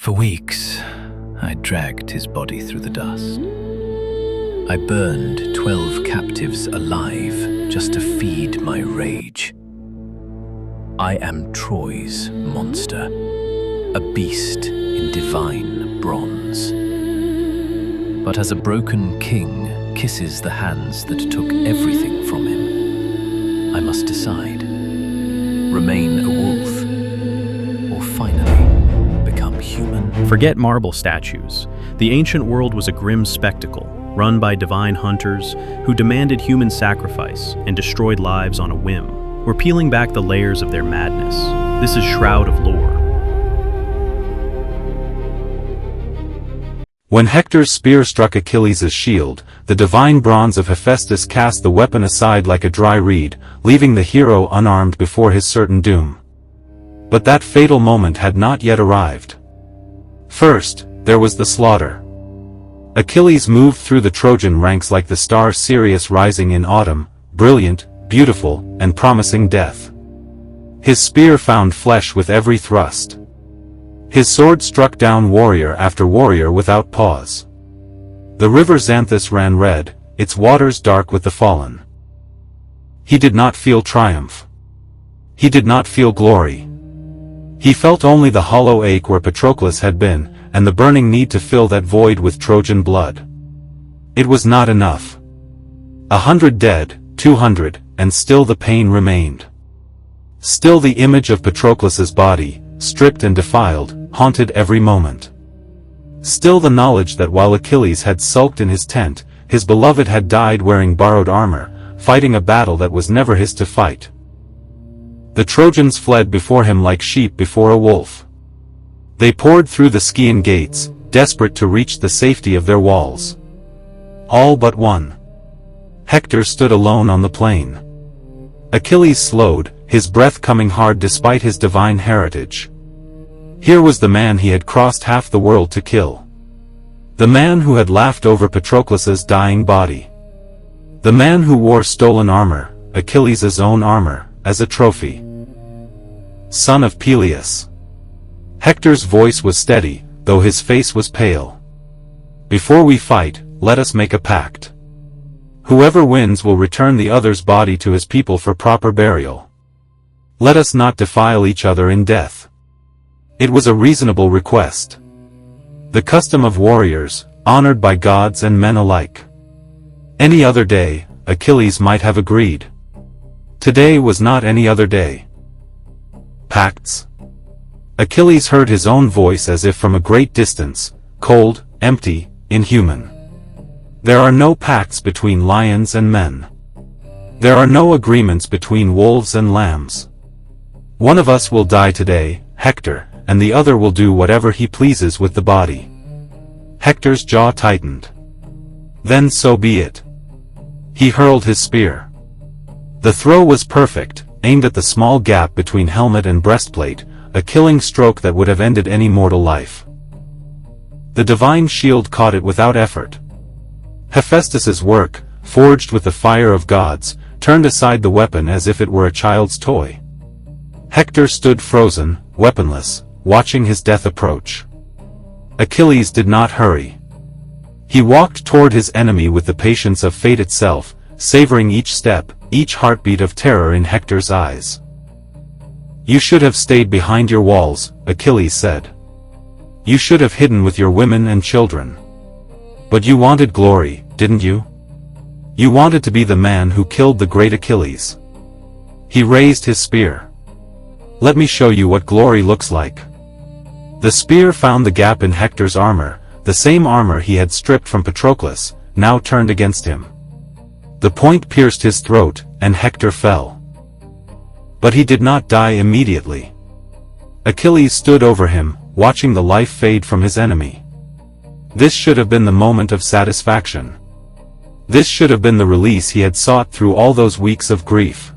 For weeks, I dragged his body through the dust. I burned 12 captives alive just to feed my rage. I am Troy's monster, a beast in divine bronze. But as a broken king kisses the hands that took everything from him, I must decide: remain a wolf, or finally become human. Forget marble statues. The ancient world was a grim spectacle, run by divine hunters who demanded human sacrifice and destroyed lives on a whim. We're peeling back the layers of their madness. This is Shroud of Lore. When Hector's spear struck Achilles' shield, the divine bronze of Hephaestus cast the weapon aside like a dry reed, leaving the hero unarmed before his certain doom. But that fatal moment had not yet arrived. First, there was the slaughter. Achilles moved through the Trojan ranks like the star Sirius rising in autumn, brilliant, beautiful, and promising death. His spear found flesh with every thrust. His sword struck down warrior after warrior without pause. The river Xanthus ran red, its waters dark with the fallen. He did not feel triumph. He did not feel glory. He felt only the hollow ache where Patroclus had been, and the burning need to fill that void with Trojan blood. It was not enough. 100 dead, 200, and still the pain remained. Still the image of Patroclus's body, stripped and defiled, haunted every moment. Still the knowledge that while Achilles had sulked in his tent, his beloved had died wearing borrowed armor, fighting a battle that was never his to fight. The Trojans fled before him like sheep before a wolf. They poured through the Scaean gates, desperate to reach the safety of their walls. All but one. Hector stood alone on the plain. Achilles slowed, his breath coming hard despite his divine heritage. Here was the man he had crossed half the world to kill. The man who had laughed over Patroclus's dying body. The man who wore stolen armor, Achilles' own armor, as a trophy. Son of Peleus. Hector's voice was steady, though his face was pale. Before we fight, let us make a pact. Whoever wins will return the other's body to his people for proper burial. Let us not defile each other in death. It was a reasonable request. The custom of warriors, honored by gods and men alike. Any other day, Achilles might have agreed. Today was not any other day. Pacts? Achilles heard his own voice as if from a great distance, cold, empty, inhuman. There are no pacts between lions and men. There are no agreements between wolves and lambs. One of us will die today, Hector, and the other will do whatever he pleases with the body. Hector's jaw tightened. Then so be it. He hurled his spear. The throw was perfect, aimed at the small gap between helmet and breastplate, a killing stroke that would have ended any mortal life. The divine shield caught it without effort. Hephaestus's work, forged with the fire of gods, turned aside the weapon as if it were a child's toy. Hector stood frozen, weaponless, watching his death approach. Achilles did not hurry. He walked toward his enemy with the patience of fate itself, savoring each step, each heartbeat of terror in Hector's eyes. You should have stayed behind your walls, Achilles said. You should have hidden with your women and children. But you wanted glory, didn't you? You wanted to be the man who killed the great Achilles. He raised his spear. Let me show you what glory looks like. The spear found the gap in Hector's armor, the same armor he had stripped from Patroclus, now turned against him. The point pierced his throat, and Hector fell. But he did not die immediately. Achilles stood over him, watching the life fade from his enemy. This should have been the moment of satisfaction. This should have been the release he had sought through all those weeks of grief.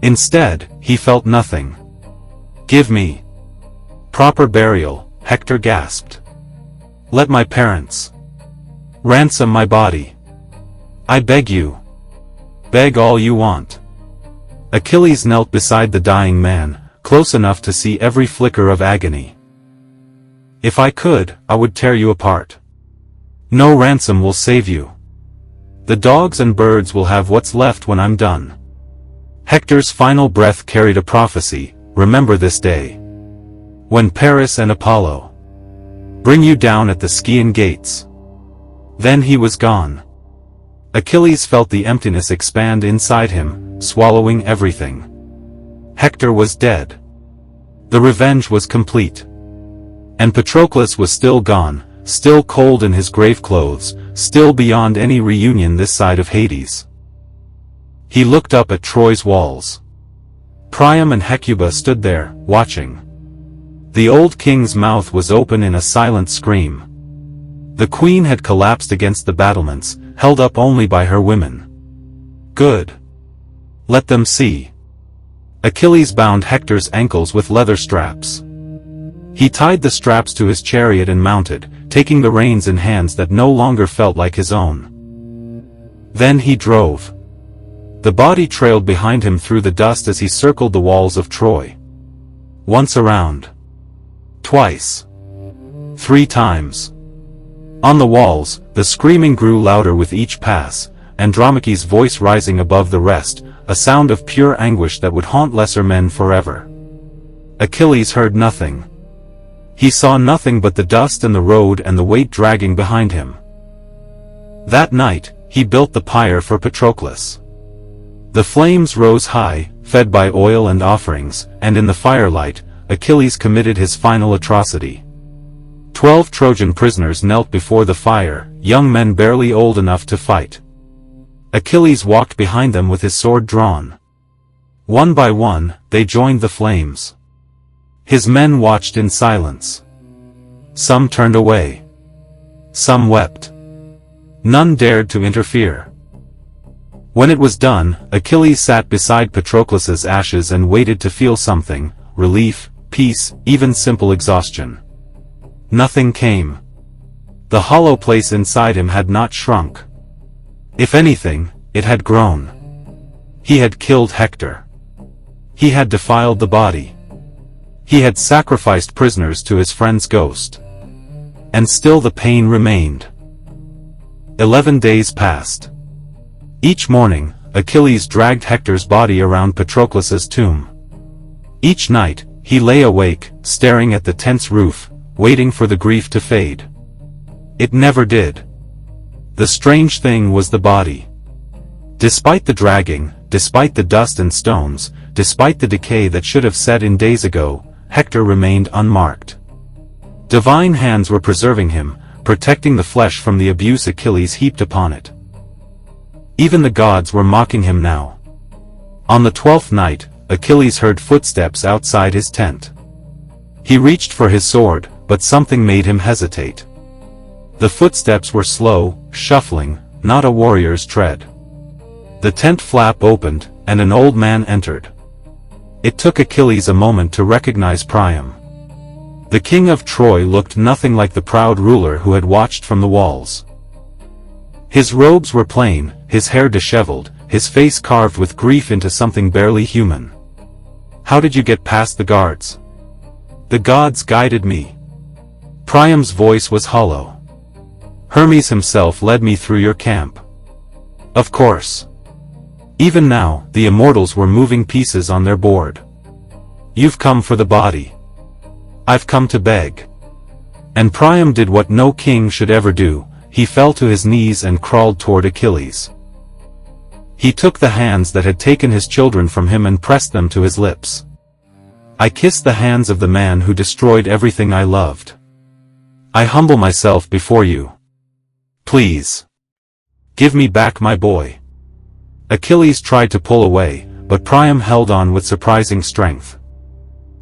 Instead, he felt nothing. Give me proper burial, Hector gasped. Let my parents ransom my body. I beg you. Beg all you want. Achilles knelt beside the dying man, close enough to see every flicker of agony. If I could, I would tear you apart. No ransom will save you. The dogs and birds will have what's left when I'm done. Hector's final breath carried a prophecy, remember this day. When Paris and Apollo bring you down at the Scaean gates. Then he was gone. Achilles felt the emptiness expand inside him, swallowing everything. Hector was dead. The revenge was complete. And Patroclus was still gone, still cold in his grave clothes, still beyond any reunion this side of Hades. He looked up at Troy's walls. Priam and Hecuba stood there, watching. The old king's mouth was open in a silent scream. The queen had collapsed against the battlements, held up only by her women. Good. Let them see. Achilles bound Hector's ankles with leather straps. He tied the straps to his chariot and mounted, taking the reins in hands that no longer felt like his own. Then he drove. The body trailed behind him through the dust as he circled the walls of Troy. Once around. Twice. 3 times. On the walls, the screaming grew louder with each pass, Andromache's voice rising above the rest, a sound of pure anguish that would haunt lesser men forever. Achilles heard nothing. He saw nothing but the dust and the road and the weight dragging behind him. That night, he built the pyre for Patroclus. The flames rose high, fed by oil and offerings, and in the firelight, Achilles committed his final atrocity. 12 Trojan prisoners knelt before the fire, young men barely old enough to fight. Achilles walked behind them with his sword drawn. One by one, they joined the flames. His men watched in silence. Some turned away. Some wept. None dared to interfere. When it was done, Achilles sat beside Patroclus's ashes and waited to feel something, relief, peace, even simple exhaustion. Nothing came. The hollow place inside him had not shrunk. If anything, it had grown. He had killed Hector. He had defiled the body. He had sacrificed prisoners to his friend's ghost. And still the pain remained. 11 days passed. Each morning, Achilles dragged Hector's body around Patroclus's tomb. Each night, he lay awake, staring at the tent's roof, waiting for the grief to fade. It never did. The strange thing was the body. Despite the dragging, despite the dust and stones, despite the decay that should have set in days ago, Hector remained unmarked. Divine hands were preserving him, protecting the flesh from the abuse Achilles heaped upon it. Even the gods were mocking him now. On the 12th night, Achilles heard footsteps outside his tent. He reached for his sword, but something made him hesitate. The footsteps were slow, shuffling, not a warrior's tread. The tent flap opened, and an old man entered. It took Achilles a moment to recognize Priam. The king of Troy looked nothing like the proud ruler who had watched from the walls. His robes were plain, his hair disheveled, his face carved with grief into something barely human. "How did you get past the guards?" "The gods guided me." Priam's voice was hollow. "Hermes himself led me through your camp." "Of course." Even now, the immortals were moving pieces on their board. "You've come for the body." "I've come to beg." And Priam did what no king should ever do, he fell to his knees and crawled toward Achilles. He took the hands that had taken his children from him and pressed them to his lips. "I kiss the hands of the man who destroyed everything I loved. I humble myself before you. Please. Give me back my boy." Achilles tried to pull away, but Priam held on with surprising strength.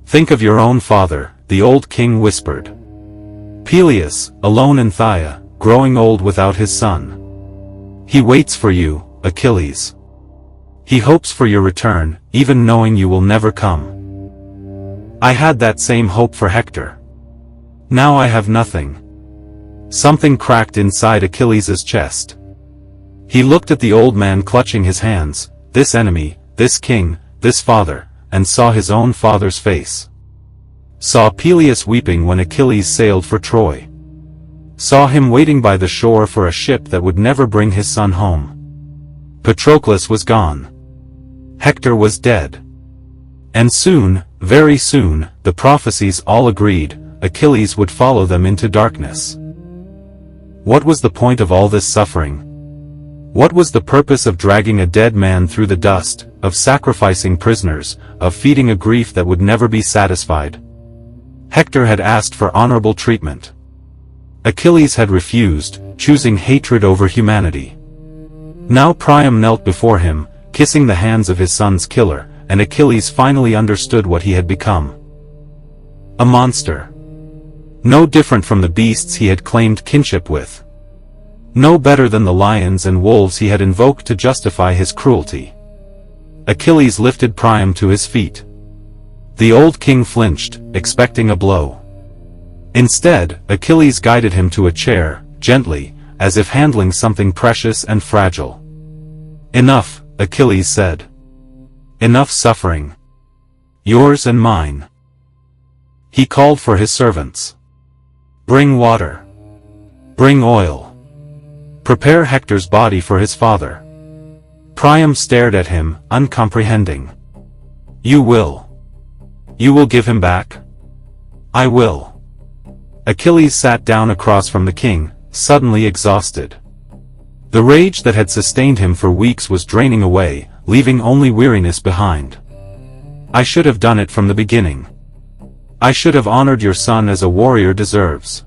"Think of your own father," the old king whispered. "Peleus, alone in Phthia, growing old without his son. He waits for you, Achilles. He hopes for your return, even knowing you will never come. I had that same hope for Hector. Now I have nothing." Something cracked inside Achilles' chest. He looked at the old man clutching his hands, this enemy, this king, this father, and saw his own father's face. saw Peleus weeping when Achilles sailed for Troy. Saw him waiting by the shore for a ship that would never bring his son home. Patroclus was gone. Hector was dead. And soon, very soon, the prophecies all agreed, Achilles would follow them into darkness. What was the point of all this suffering? What was the purpose of dragging a dead man through the dust, of sacrificing prisoners, of feeding a grief that would never be satisfied? Hector had asked for honorable treatment. Achilles had refused, choosing hatred over humanity. Now Priam knelt before him, kissing the hands of his son's killer, and Achilles finally understood what he had become. A monster. No different from the beasts he had claimed kinship with. No better than the lions and wolves he had invoked to justify his cruelty. Achilles lifted Priam to his feet. The old king flinched, expecting a blow. Instead, Achilles guided him to a chair, gently, as if handling something precious and fragile. "Enough," Achilles said. "Enough suffering. Yours and mine." He called for his servants. "Bring water. Bring oil. Prepare Hector's body for his father." Priam stared at him, uncomprehending. "You will. You will give him back?" "I will." Achilles sat down across from the king, suddenly exhausted. The rage that had sustained him for weeks was draining away, leaving only weariness behind. "I should have done it from the beginning. I should have honored your son as a warrior deserves.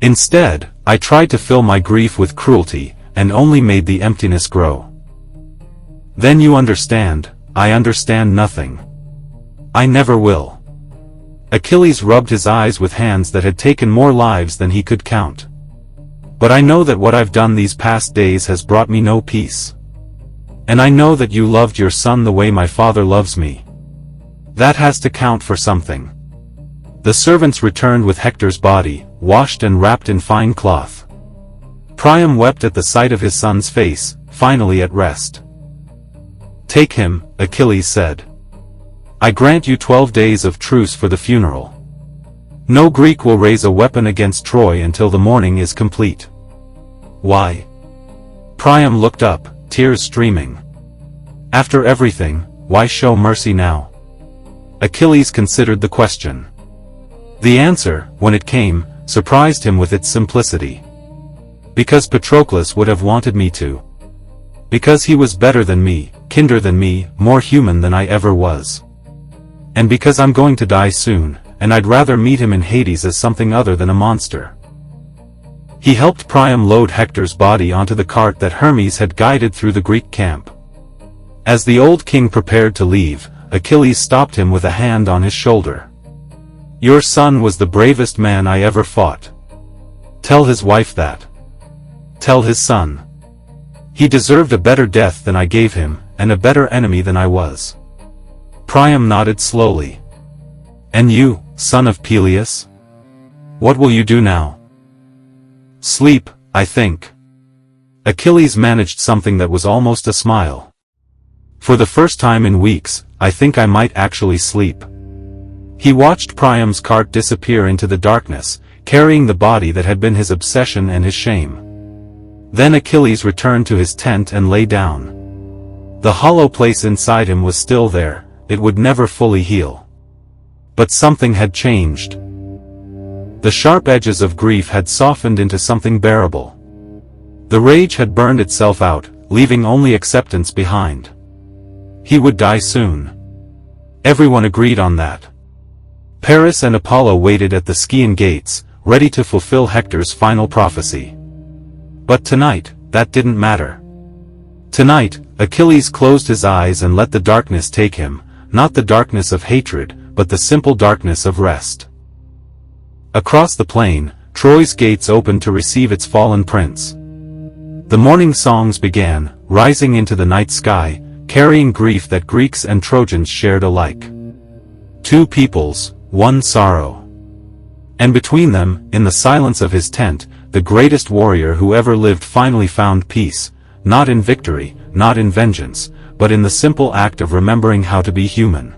Instead, I tried to fill my grief with cruelty, and only made the emptiness grow. Then you understand, I understand nothing. I never will." Achilles rubbed his eyes with hands that had taken more lives than he could count. "But I know that what I've done these past days has brought me no peace. And I know that you loved your son the way my father loves me. That has to count for something." The servants returned with Hector's body, washed and wrapped in fine cloth. Priam wept at the sight of his son's face, finally at rest. "Take him," Achilles said. "I grant you 12 days of truce for the funeral. No Greek will raise a weapon against Troy until the mourning is complete." "Why?" Priam looked up, tears streaming. "After everything, why show mercy now?" Achilles considered the question. The answer, when it came, surprised him with its simplicity. "Because Patroclus would have wanted me to. Because he was better than me, kinder than me, more human than I ever was. And because I'm going to die soon, and I'd rather meet him in Hades as something other than a monster." He helped Priam load Hector's body onto the cart that Hermes had guided through the Greek camp. As the old king prepared to leave, Achilles stopped him with a hand on his shoulder. "Your son was the bravest man I ever fought. Tell his wife that. Tell his son. He deserved a better death than I gave him, and a better enemy than I was." Priam nodded slowly. "And you, son of Peleus? What will you do now?" "Sleep, I think." Achilles managed something that was almost a smile. "For the first time in weeks, I think I might actually sleep." He watched Priam's cart disappear into the darkness, carrying the body that had been his obsession and his shame. Then Achilles returned to his tent and lay down. The hollow place inside him was still there, it would never fully heal. But something had changed. The sharp edges of grief had softened into something bearable. The rage had burned itself out, leaving only acceptance behind. He would die soon. Everyone agreed on that. Paris and Apollo waited at the Scaean gates, ready to fulfill Hector's final prophecy. But tonight, that didn't matter. Tonight, Achilles closed his eyes and let the darkness take him, not the darkness of hatred, but the simple darkness of rest. Across the plain, Troy's gates opened to receive its fallen prince. The morning songs began, rising into the night sky, carrying grief that Greeks and Trojans shared alike. Two peoples, one sorrow. And between them, in the silence of his tent, the greatest warrior who ever lived finally found peace, not in victory, not in vengeance, but in the simple act of remembering how to be human.